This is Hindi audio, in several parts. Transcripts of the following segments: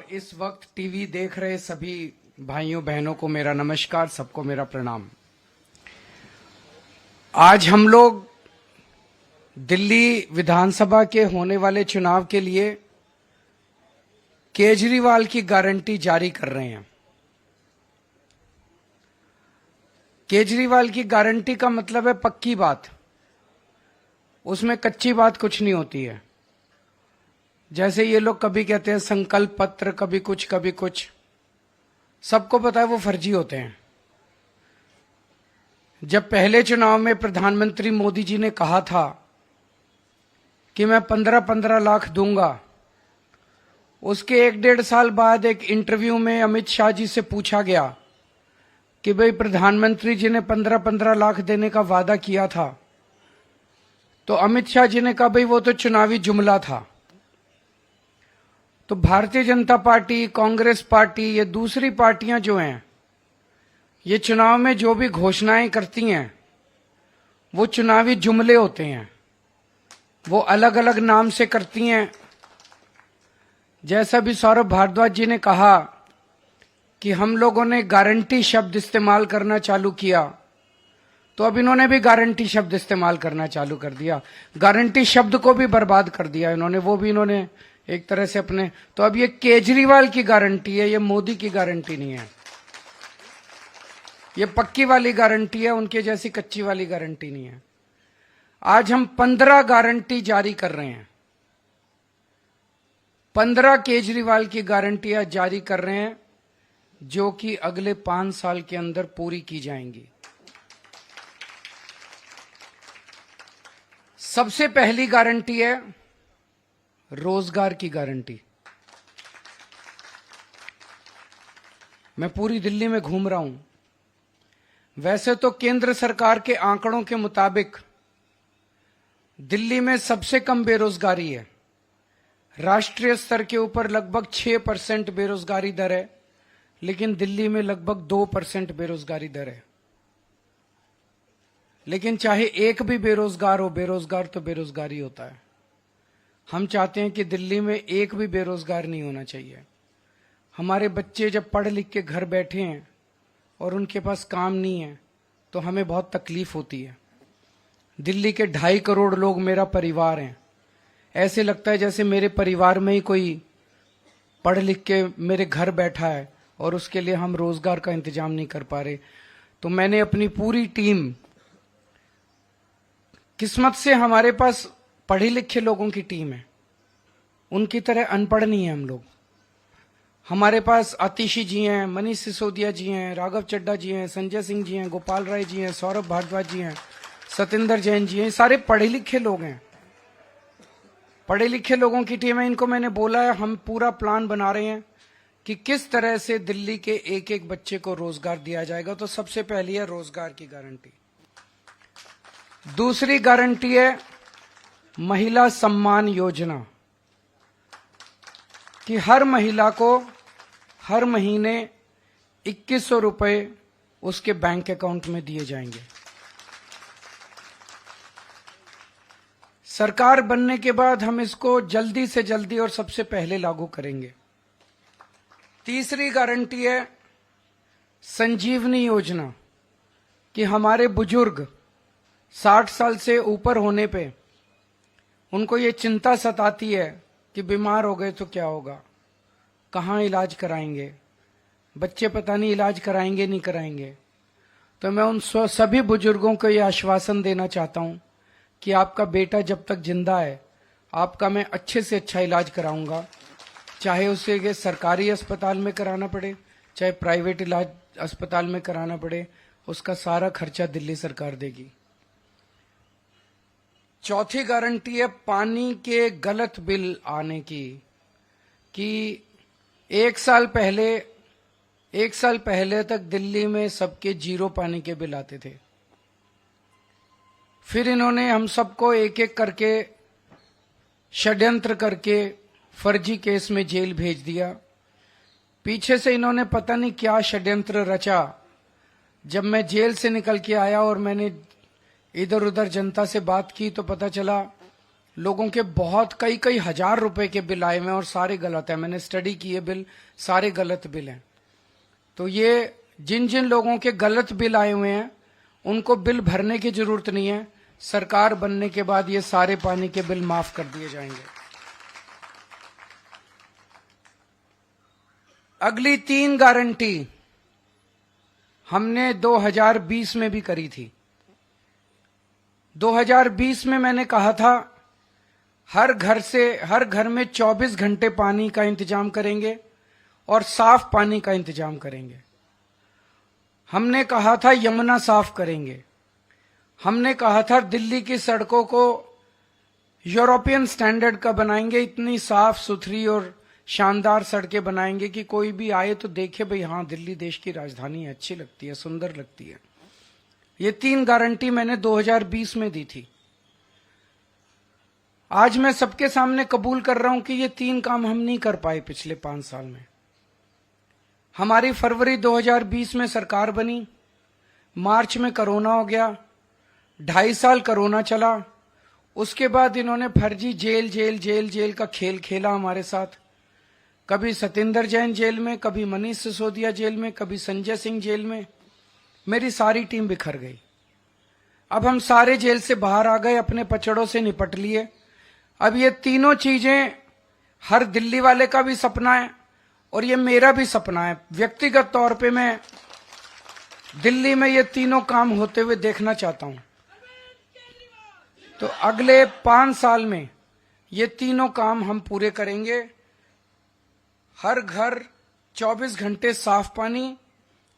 और इस वक्त टीवी देख रहे सभी भाइयों बहनों को मेरा नमस्कार, सबको मेरा प्रणाम। आज हम लोग दिल्ली विधानसभा के होने वाले चुनाव के लिए केजरीवाल की गारंटी जारी कर रहे हैं। केजरीवाल की गारंटी का मतलब है पक्की बात, उसमें कच्ची बात कुछ नहीं होती है। जैसे ये लोग कभी कहते हैं संकल्प पत्र, कभी कुछ, सबको पता है वो फर्जी होते हैं। जब पहले चुनाव में प्रधानमंत्री मोदी जी ने कहा था कि मैं 15-15 लाख दूंगा, उसके 1-1.5 साल बाद एक इंटरव्यू में अमित शाह जी से पूछा गया कि भाई प्रधानमंत्री जी ने 15-15 लाख देने का वादा किया था, तो अमित शाह जी ने कहा भाई वो तो चुनावी जुमला था। तो भारतीय जनता पार्टी, कांग्रेस पार्टी, ये दूसरी पार्टियां जो हैं, ये चुनाव में जो भी घोषणाएं करती हैं वो चुनावी जुमले होते हैं, वो अलग अलग नाम से करती हैं। जैसा भी सौरभ भारद्वाज जी ने कहा कि हम लोगों ने गारंटी शब्द इस्तेमाल करना चालू किया, तो अब इन्होंने भी गारंटी शब्द इस्तेमाल करना चालू कर दिया। गारंटी शब्द को भी बर्बाद कर दिया इन्होंने, वो भी इन्होंने एक तरह से अपने। तो अब ये केजरीवाल की गारंटी है, ये मोदी की गारंटी नहीं है। ये पक्की वाली गारंटी है, उनके जैसी कच्ची वाली गारंटी नहीं है। आज हम 15 गारंटी जारी कर रहे हैं, 15 केजरीवाल की गारंटियां जारी कर रहे हैं, जो कि अगले 5 साल के अंदर पूरी की जाएंगी। सबसे पहली गारंटी है रोजगार की गारंटी। मैं पूरी दिल्ली में घूम रहा हूं। वैसे तो केंद्र सरकार के आंकड़ों के मुताबिक दिल्ली में सबसे कम बेरोजगारी है। राष्ट्रीय स्तर के ऊपर लगभग 6% बेरोजगारी दर है, लेकिन दिल्ली में लगभग 2% बेरोजगारी दर है। लेकिन चाहे एक भी बेरोजगार हो, बेरोजगार तो बेरोजगारी होता है। हम चाहते हैं कि दिल्ली में एक भी बेरोजगार नहीं होना चाहिए। हमारे बच्चे जब पढ़ लिख के घर बैठे हैं और उनके पास काम नहीं है, तो हमें बहुत तकलीफ होती है। दिल्ली के 2.5 करोड़ लोग मेरा परिवार हैं। ऐसे लगता है जैसे मेरे परिवार में ही कोई पढ़ लिख के मेरे घर बैठा है और उसके लिए हम रोजगार का इंतजाम नहीं कर पा रहे। तो मैंने अपनी पूरी टीम, किस्मत से हमारे पास पढ़े लिखे लोगों की टीम है, उनकी तरह अनपढ़ नहीं है हम लोग। हमारे पास आतिशी जी हैं, मनीष सिसोदिया जी हैं, राघव चड्ढा जी हैं, संजय सिंह जी हैं, गोपाल राय जी हैं, सौरभ भारद्वाज जी हैं, सतेंद्र जैन जी हैं। सारे पढ़े लिखे लोग हैं, पढ़े लिखे लोगों की टीम है। इनको मैंने बोला है, हम पूरा प्लान बना रहे हैं कि किस तरह से दिल्ली के एक एक बच्चे को रोजगार दिया जाएगा। तो सबसे पहली है रोजगार की गारंटी। दूसरी गारंटी है महिला सम्मान योजना, कि हर महिला को हर महीने 2100 रुपए उसके बैंक अकाउंट में दिए जाएंगे। सरकार बनने के बाद हम इसको जल्दी से जल्दी और सबसे पहले लागू करेंगे। तीसरी गारंटी है संजीवनी योजना, कि हमारे बुजुर्ग 60 साल से ऊपर होने पे उनको ये चिंता सताती है कि बीमार हो गए तो क्या होगा, कहाँ इलाज कराएंगे, बच्चे पता नहीं इलाज कराएंगे नहीं कराएंगे। तो मैं उन सभी बुजुर्गों को ये आश्वासन देना चाहता हूं कि आपका बेटा जब तक जिंदा है, आपका मैं अच्छे से अच्छा इलाज कराऊंगा, चाहे उसे ये सरकारी अस्पताल में कराना पड़े, चाहे प्राइवेट इलाज अस्पताल में कराना पड़े, उसका सारा खर्चा दिल्ली सरकार देगी। चौथी गारंटी है पानी के गलत बिल आने की, कि एक साल पहले तक दिल्ली में सबके 0 पानी के बिल आते थे। फिर इन्होंने हम सबको एक एक करके षड्यंत्र करके फर्जी केस में जेल भेज दिया। पीछे से इन्होंने पता नहीं क्या षड्यंत्र रचा। जब मैं जेल से निकल के आया और मैंने इधर उधर जनता से बात की, तो पता चला लोगों के बहुत कई कई हजार रुपए के बिल आए हुए हैं और सारे गलत है। मैंने स्टडी की है, बिल सारे गलत बिल हैं। तो ये जिन जिन लोगों के गलत बिल आए हुए हैं उनको बिल भरने की जरूरत नहीं है। सरकार बनने के बाद ये सारे पानी के बिल माफ कर दिए जाएंगे। अगली 3 गारंटी हमने 2020 में भी करी थी। 2020 में मैंने कहा था हर घर में 24 घंटे पानी का इंतजाम करेंगे और साफ पानी का इंतजाम करेंगे। हमने कहा था यमुना साफ करेंगे। हमने कहा था दिल्ली की सड़कों को यूरोपियन स्टैंडर्ड का बनाएंगे, इतनी साफ सुथरी और शानदार सड़कें बनाएंगे कि कोई भी आए तो देखे भाई हाँ दिल्ली देश की राजधानी है, अच्छी लगती है, सुंदर लगती है। ये 3 गारंटी मैंने 2020 में दी थी। आज मैं सबके सामने कबूल कर रहा हूं कि ये 3 काम हम नहीं कर पाए पिछले 5 साल में। हमारी फरवरी 2020 में सरकार बनी, मार्च में कोरोना हो गया, 2.5 साल कोरोना चला। उसके बाद इन्होंने फर्जी जेल जेल जेल जेल का खेल खेला हमारे साथ। कभी सतेंद्र जैन जेल में, कभी मनीष सिसोदिया जेल में, कभी संजय सिंह जेल में। मेरी सारी टीम बिखर गई। अब हम सारे जेल से बाहर आ गए, अपने पचड़ों से निपट लिए। अब ये तीनों चीजें हर दिल्ली वाले का भी सपना है और ये मेरा भी सपना है। व्यक्तिगत तौर पे मैं दिल्ली में ये तीनों काम होते हुए देखना चाहता हूं। तो अगले 5 साल में ये तीनों काम हम पूरे करेंगे। हर घर 24 घंटे साफ पानी,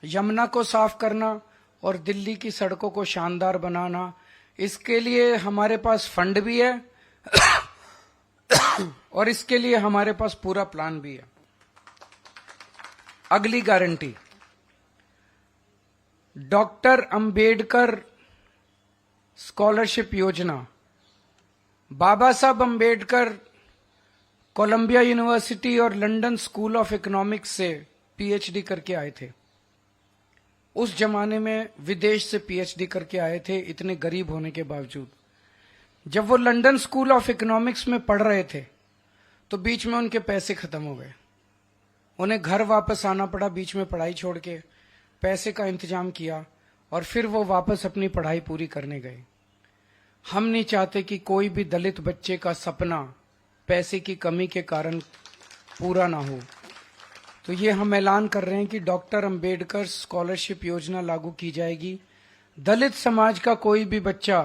यमुना को साफ करना और दिल्ली की सड़कों को शानदार बनाना। इसके लिए हमारे पास फंड भी है और इसके लिए हमारे पास पूरा प्लान भी है। अगली गारंटी, डॉक्टर अंबेडकर स्कॉलरशिप योजना। बाबा साहब अंबेडकर कोलंबिया यूनिवर्सिटी और लंदन स्कूल ऑफ इकोनॉमिक्स से पीएचडी करके आए थे। उस जमाने में विदेश से पीएचडी करके आए थे, इतने गरीब होने के बावजूद। जब वो लंदन स्कूल ऑफ इकोनॉमिक्स में पढ़ रहे थे तो बीच में उनके पैसे खत्म हो गए। उन्हें घर वापस आना पड़ा, बीच में पढ़ाई छोड़ के। पैसे का इंतजाम किया और फिर वो वापस अपनी पढ़ाई पूरी करने गए। हम नहीं चाहते कि कोई भी दलित बच्चे का सपना पैसे की कमी के कारण पूरा ना हो। तो ये हम ऐलान कर रहे हैं कि डॉक्टर अंबेडकर स्कॉलरशिप योजना लागू की जाएगी। दलित समाज का कोई भी बच्चा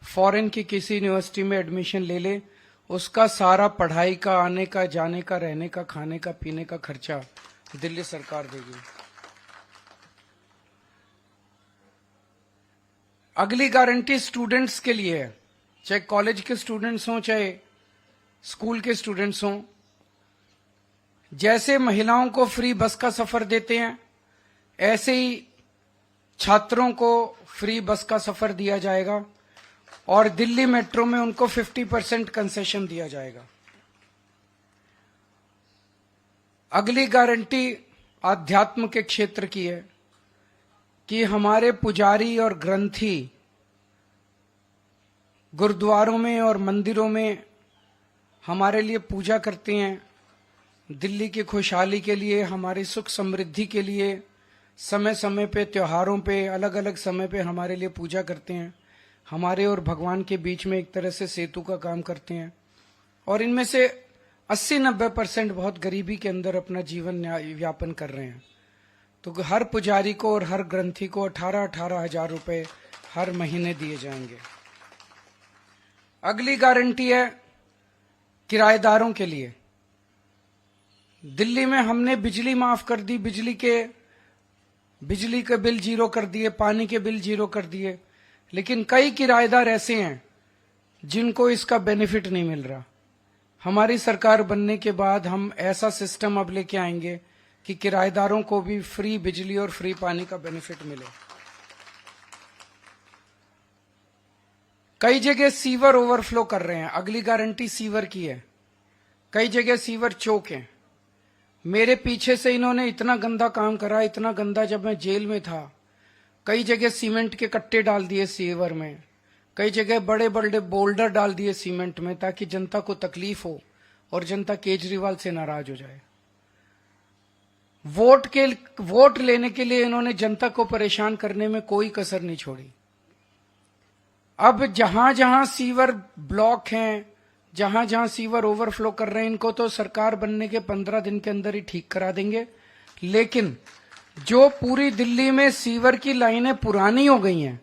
फॉरेन की किसी यूनिवर्सिटी में एडमिशन ले ले, उसका सारा पढ़ाई का, आने का, जाने का, रहने का, खाने का, पीने का खर्चा दिल्ली सरकार देगी। अगली गारंटी स्टूडेंट्स के लिए है, चाहे कॉलेज के स्टूडेंट्स हों चाहे स्कूल के स्टूडेंट्स हों। जैसे महिलाओं को फ्री बस का सफर देते हैं, ऐसे ही छात्रों को फ्री बस का सफर दिया जाएगा और दिल्ली मेट्रो में उनको 50% कंसेशन दिया जाएगा। अगली गारंटी आध्यात्म के क्षेत्र की है कि हमारे पुजारी और ग्रंथी गुरुद्वारों में और मंदिरों में हमारे लिए पूजा करते हैं। दिल्ली की खुशहाली के लिए, हमारी सुख समृद्धि के लिए समय समय पे, त्योहारों पे, अलग अलग समय पे हमारे लिए पूजा करते हैं। हमारे और भगवान के बीच में एक तरह से सेतु का काम करते हैं। और इनमें से 80-90% बहुत गरीबी के अंदर अपना जीवन यापन कर रहे हैं। तो हर पुजारी को और हर ग्रंथी को 18-18 हजार रुपए हर महीने दिए जाएंगे। अगली गारंटी है किराएदारों के लिए। दिल्ली में हमने बिजली माफ कर दी, बिजली के बिल जीरो कर दिए, पानी के बिल जीरो कर दिए। लेकिन कई किराएदार ऐसे हैं जिनको इसका बेनिफिट नहीं मिल रहा। हमारी सरकार बनने के बाद हम ऐसा सिस्टम अब लेके आएंगे कि किराएदारों को भी फ्री बिजली और फ्री पानी का बेनिफिट मिले। कई जगह सीवर ओवरफ्लो कर रहे हैं, अगली गारंटी सीवर की है। कई जगह सीवर चौक हैं। मेरे पीछे से इन्होंने इतना गंदा काम करा, इतना गंदा, जब मैं जेल में था कई जगह सीमेंट के कट्टे डाल दिए सीवर में, कई जगह बड़े बड़े बोल्डर डाल दिए सीमेंट में ताकि जनता को तकलीफ हो और जनता केजरीवाल से नाराज हो जाए। वोट लेने के लिए इन्होंने जनता को परेशान करने में कोई कसर नहीं छोड़ी। अब जहां जहां सीवर ब्लॉक हैं, जहां जहां सीवर ओवरफ्लो कर रहे हैं, इनको तो सरकार बनने के 15 दिन के अंदर ही ठीक करा देंगे। लेकिन जो पूरी दिल्ली में सीवर की लाइनें पुरानी हो गई हैं,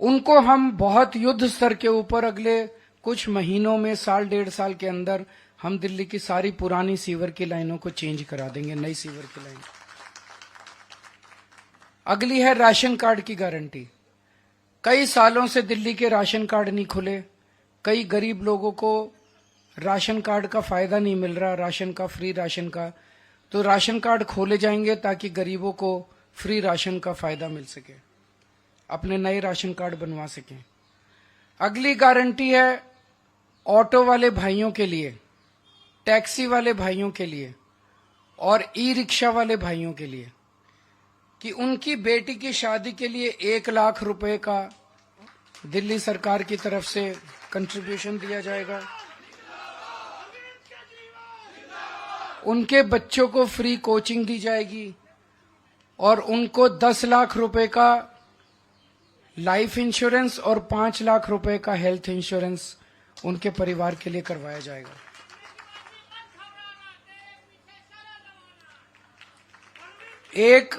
उनको हम बहुत युद्ध स्तर के ऊपर अगले कुछ महीनों में, साल 1.5 साल के अंदर हम दिल्ली की सारी पुरानी सीवर की लाइनों को चेंज करा देंगे, नई सीवर की लाइन। अगली है राशन कार्ड की गारंटी। कई सालों से दिल्ली के राशन कार्ड नहीं खुले, कई गरीब लोगों को राशन कार्ड का फायदा नहीं मिल रहा, राशन का, फ्री राशन का। तो राशन कार्ड खोले जाएंगे ताकि गरीबों को फ्री राशन का फायदा मिल सके, अपने नए राशन कार्ड बनवा सकें। अगली गारंटी है ऑटो वाले भाइयों के लिए, टैक्सी वाले भाइयों के लिए और ई रिक्शा वाले भाइयों के लिए कि उनकी बेटी की शादी के लिए 1 लाख रुपए का दिल्ली सरकार की तरफ से कंट्रीब्यूशन दिया जाएगा। उनके बच्चों को फ्री कोचिंग दी जाएगी और उनको 10 लाख रुपए का लाइफ इंश्योरेंस और 5 लाख रुपए का हेल्थ इंश्योरेंस उनके परिवार के लिए करवाया जाएगा। एक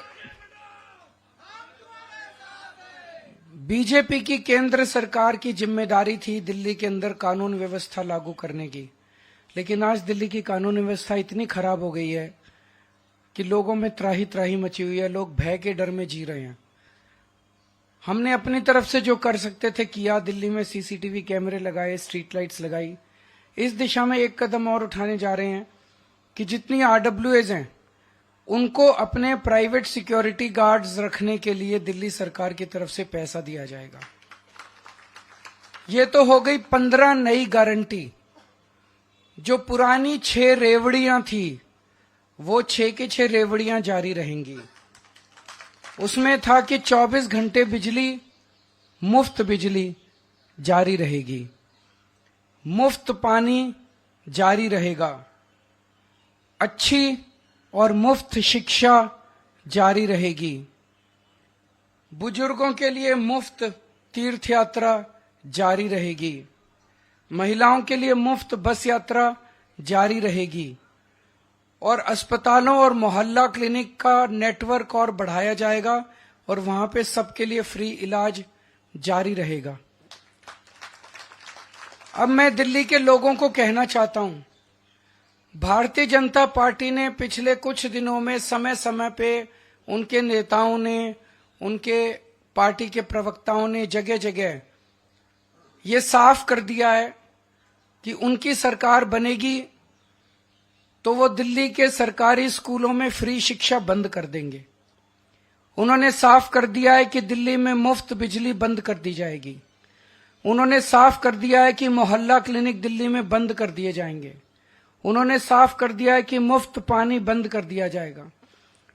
बीजेपी की केंद्र सरकार की जिम्मेदारी थी दिल्ली के अंदर कानून व्यवस्था लागू करने की, लेकिन आज दिल्ली की कानून व्यवस्था इतनी खराब हो गई है कि लोगों में त्राही त्राही मची हुई है, लोग भय के डर में जी रहे हैं। हमने अपनी तरफ से जो कर सकते थे किया, दिल्ली में सीसीटीवी कैमरे लगाए, स्ट्रीट लाइट्स लगाई। इस दिशा में एक कदम और उठाने जा रहे हैं कि जितनी आरडब्ल्यूएज हैं उनको अपने प्राइवेट सिक्योरिटी गार्ड्स रखने के लिए दिल्ली सरकार की तरफ से पैसा दिया जाएगा। ये तो हो गई 15 नई गारंटी। जो पुरानी 6 रेवड़ियां थी वो 6 की 6 रेवड़ियां जारी रहेंगी। उसमें था कि 24 घंटे बिजली, मुफ्त बिजली जारी रहेगी, मुफ्त पानी जारी रहेगा, अच्छी और मुफ्त शिक्षा जारी रहेगी, बुजुर्गों के लिए मुफ्त तीर्थ यात्रा जारी रहेगी, महिलाओं के लिए मुफ्त बस यात्रा जारी रहेगी और अस्पतालों और मोहल्ला क्लिनिक का नेटवर्क और बढ़ाया जाएगा और वहां पे सबके लिए फ्री इलाज जारी रहेगा। अब मैं दिल्ली के लोगों को कहना चाहता हूं, भारतीय जनता पार्टी ने पिछले कुछ दिनों में समय समय पे उनके नेताओं ने, उनके पार्टी के प्रवक्ताओं ने जगह जगह ये साफ कर दिया है कि उनकी सरकार बनेगी तो वो दिल्ली के सरकारी स्कूलों में फ्री शिक्षा बंद कर देंगे। उन्होंने साफ कर दिया है कि दिल्ली में मुफ्त बिजली बंद कर दी जाएगी। उन्होंने साफ कर दिया है कि मोहल्ला क्लिनिक दिल्ली में बंद कर दिए जाएंगे। उन्होंने साफ कर दिया है कि मुफ्त पानी बंद कर दिया जाएगा।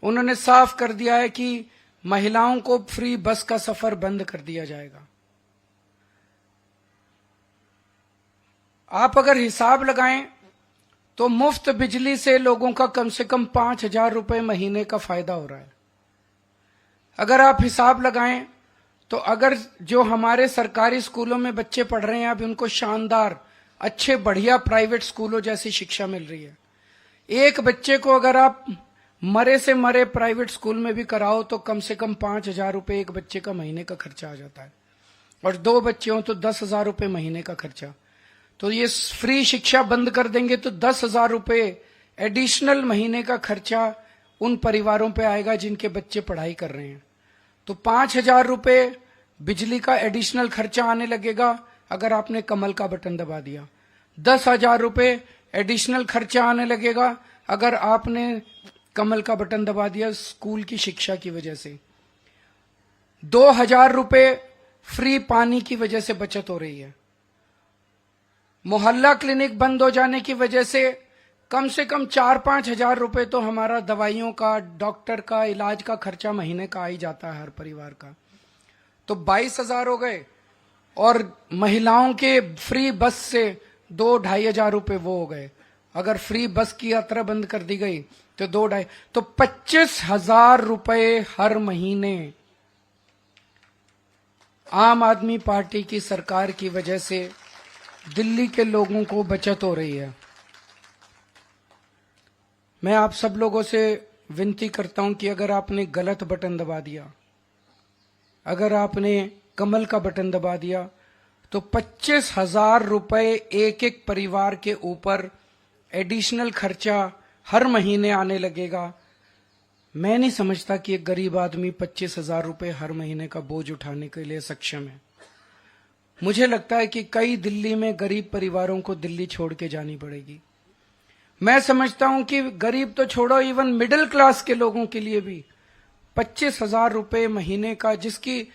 उन्होंने साफ कर दिया है कि महिलाओं को फ्री बस का सफर बंद कर दिया जाएगा। आप अगर हिसाब लगाएं तो मुफ्त बिजली से लोगों का कम से कम 5,000 रुपए महीने का फायदा हो रहा है। अगर आप हिसाब लगाएं तो अगर जो हमारे सरकारी स्कूलों में बच्चे पढ़ रहे हैं, अब उनको शानदार, अच्छे, बढ़िया प्राइवेट स्कूलों जैसी शिक्षा मिल रही है। एक बच्चे को अगर आप मरे से मरे प्राइवेट स्कूल में भी कराओ तो कम से कम 5,000 रुपए एक बच्चे का महीने का खर्चा आ जाता है और 2 बच्चे हो तो 10,000 रुपए महीने का खर्चा। तो ये फ्री शिक्षा बंद कर देंगे तो 10,000 रुपए एडिशनल महीने का खर्चा उन परिवारों पे आएगा जिनके बच्चे पढ़ाई कर रहे हैं। तो 5,000 रुपए बिजली का एडिशनल खर्चा आने लगेगा अगर आपने कमल का बटन दबा दिया। 10,000 रुपए एडिशनल खर्चा आने लगेगा अगर आपने कमल का बटन दबा दिया स्कूल की शिक्षा की वजह से। 2,000 रुपए फ्री पानी की वजह से बचत हो रही है। मोहल्ला क्लिनिक बंद हो जाने की वजह से कम 4-5 हजार रुपए तो हमारा दवाइयों का, डॉक्टर का, इलाज का खर्चा महीने का आ ही जाता है हर परिवार का। तो 22,000 हो गए और महिलाओं के फ्री बस से 2-2,500 रुपए वो हो गए। अगर फ्री बस की यात्रा बंद कर दी गई तो 2-2.5 तो 25,000 रुपए हर महीने आम आदमी पार्टी की सरकार की वजह से दिल्ली के लोगों को बचत हो रही है। मैं आप सब लोगों से विनती करता हूं कि अगर आपने गलत बटन दबा दिया, अगर आपने कमल का बटन दबा दिया, तो 25,000 रुपए एक एक परिवार के ऊपर एडिशनल खर्चा हर महीने आने लगेगा। मैं नहीं समझता कि एक गरीब आदमी 25,000 रुपए हर महीने का बोझ उठाने के लिए सक्षम है। मुझे लगता है कि कई दिल्ली में गरीब परिवारों को दिल्ली छोड़ के जानी पड़ेगी। मैं समझता हूं कि गरीब तो छोड़ो, इवन मिडिल क्लास के लोगों के लिए भी 25,000 रुपए महीने का, जिसकी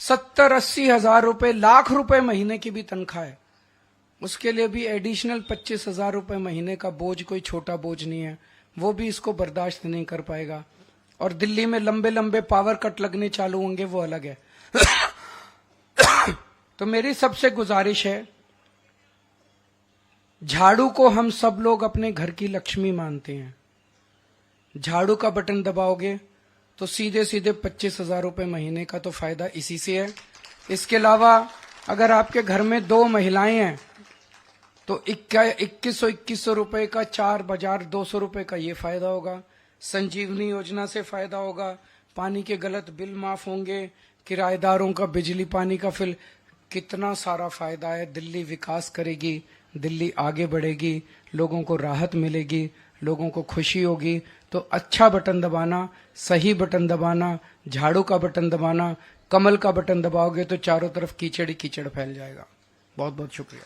70-80 हजार रुपए, लाख रुपए महीने की भी तनख्वाह है, उसके लिए भी एडिशनल 25,000 रुपए महीने का बोझ कोई छोटा बोझ नहीं है। वो भी इसको बर्दाश्त नहीं कर पाएगा। और दिल्ली में लंबे लंबे पावर कट लगने चालू होंगे, वो अलग है। तो मेरी सबसे गुजारिश है, झाड़ू को हम सब लोग अपने घर की लक्ष्मी मानते हैं। झाड़ू का बटन दबाओगे तो सीधे सीधे 25,000 रुपए महीने का तो फायदा इसी से है। इसके अलावा अगर आपके घर में 2 महिलाएं हैं तो 2100 रुपए का 4,200 रुपए का ये फायदा होगा। संजीवनी योजना से फायदा होगा। पानी के गलत बिल माफ होंगे, किराएदारों का बिजली पानी का बिल, कितना सारा फायदा है। दिल्ली विकास करेगी, दिल्ली आगे बढ़ेगी, लोगों को राहत मिलेगी, लोगों को खुशी होगी। तो अच्छा बटन दबाना, सही बटन दबाना, झाड़ू का बटन दबाना, कमल का बटन दबाओगे तो चारों तरफ कीचड़ ही कीचड़ फैल जाएगा। बहुत बहुत शुक्रिया।